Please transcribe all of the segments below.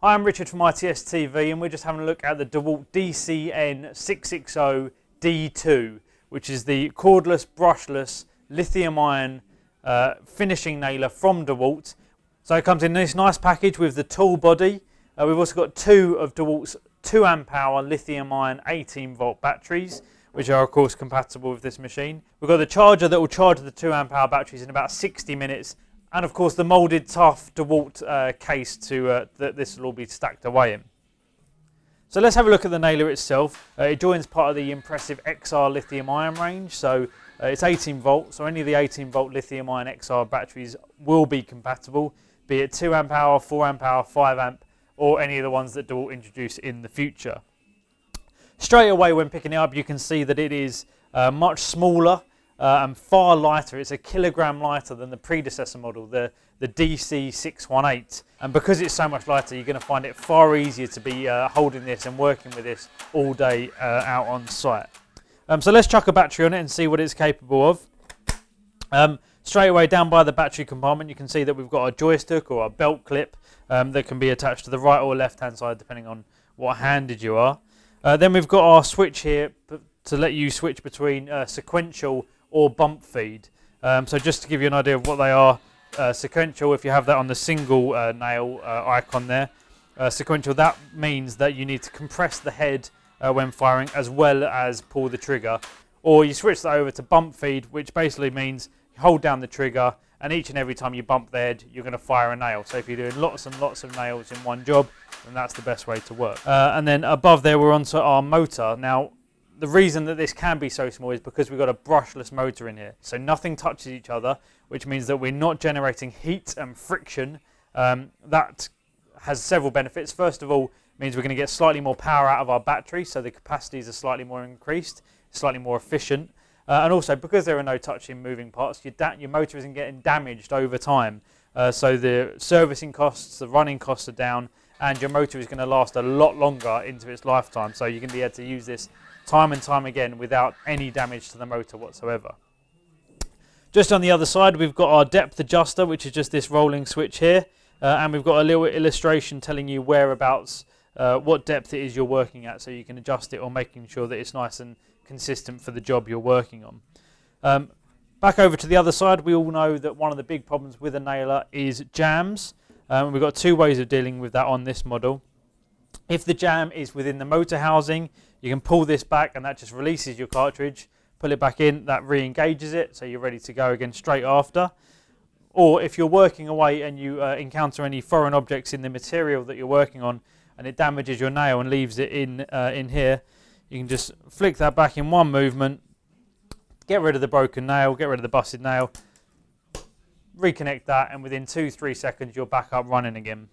Hi, I'm Richard from ITS TV and we're just having a look at the DeWalt DCN660D2, which is the cordless, brushless, lithium-ion finishing nailer from DeWalt. So it comes in this nice package with the tool body. We've also got two of DeWalt's 2 amp hour lithium-ion 18-volt batteries, which are of course compatible with this machine. We've got the charger that will charge the 2 amp hour batteries in about 60 minutes. And of course the moulded tough DeWalt case that this will all be stacked away in. So let's have a look at the nailer itself. It joins part of the impressive XR lithium ion range. So it's 18 volt, so any of the 18 volt lithium ion XR batteries will be compatible, be it 2 amp hour, 4 amp hour, 5 amp, or any of the ones that DeWalt introduce in the future. Straight away when picking it up you can see that it is much smaller and far lighter. It's a kilogram lighter than the predecessor model, the DC618. And because it's so much lighter, you're going to find it far easier to be holding this and working with this all day out on site. So let's chuck a battery on it and see what it's capable of. Straight away down by the battery compartment, you can see that we've got a joystick or a belt clip that can be attached to the right or left hand side depending on what handed you are. Then we've got our switch here to let you switch between sequential or bump feed. So just to give you an idea of what they are, sequential, if you have that on the single nail icon there, sequential, that means that you need to compress the head when firing as well as pull the trigger. Or you switch that over to bump feed, which basically means you hold down the trigger and each and every time you bump the head you're going to fire a nail. So if you're doing lots and lots of nails in one job, then that's the best way to work. And then above there we're onto our motor. Now the reason that this can be so small is because we've got a brushless motor in here. So nothing touches each other, which means that we're not generating heat and friction. That has several benefits. First of all, it means we're going to get slightly more power out of our battery, so the capacities are slightly more increased, slightly more efficient. And also, because there are no touching moving parts, your motor isn't getting damaged over time. So the servicing costs, the running costs are down, and your motor is going to last a lot longer into its lifetime. So you're going to be able to use this time and time again without any damage to the motor whatsoever. Just on the other side we've got our depth adjuster, which is just this rolling switch here, and we've got a little illustration telling you whereabouts what depth it is you're working at, so you can adjust it or making sure that it's nice and consistent for the job you're working on. Back over to the other side, we all know that one of the big problems with a nailer is jams. We've got two ways of dealing with that on this model. If the jam is within the motor housing, you can pull this back and that just releases your cartridge. Pull it back in, that re-engages it, so you're ready to go again straight after. Or if you're working away and you encounter any foreign objects in the material that you're working on and it damages your nail and leaves it in here, you can just flick that back in one movement, get rid of the broken nail, get rid of the busted nail, reconnect that, and within 2-3 seconds you're back up running again.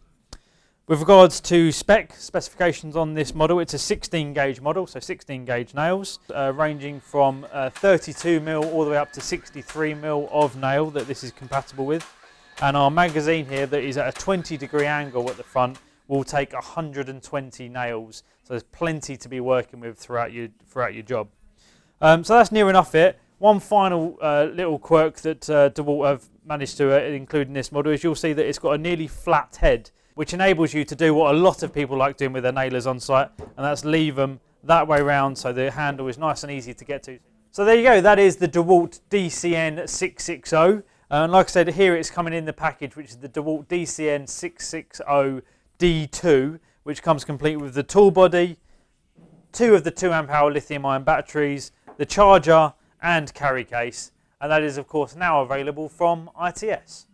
With regards to specifications on this model, it's a 16 gauge model, so 16 gauge nails, ranging from 32mm all the way up to 63mm of nail that this is compatible with. And our magazine here that is at a 20-degree angle at the front will take 120 nails, so there's plenty to be working with throughout your job. So that's near enough it. One final little quirk that DeWalt have managed to include in this model is you'll see that it's got a nearly flat head, which enables you to do what a lot of people like doing with their nailers on site, and that's leave them that way round so the handle is nice and easy to get to. So there you go, that is the DeWalt DCN660, and like I said, here it's coming in the package, which is the DeWalt DCN660D2, which comes complete with the tool body, two of the 2 amp hour lithium ion batteries, the charger and carry case, and that is of course now available from ITS.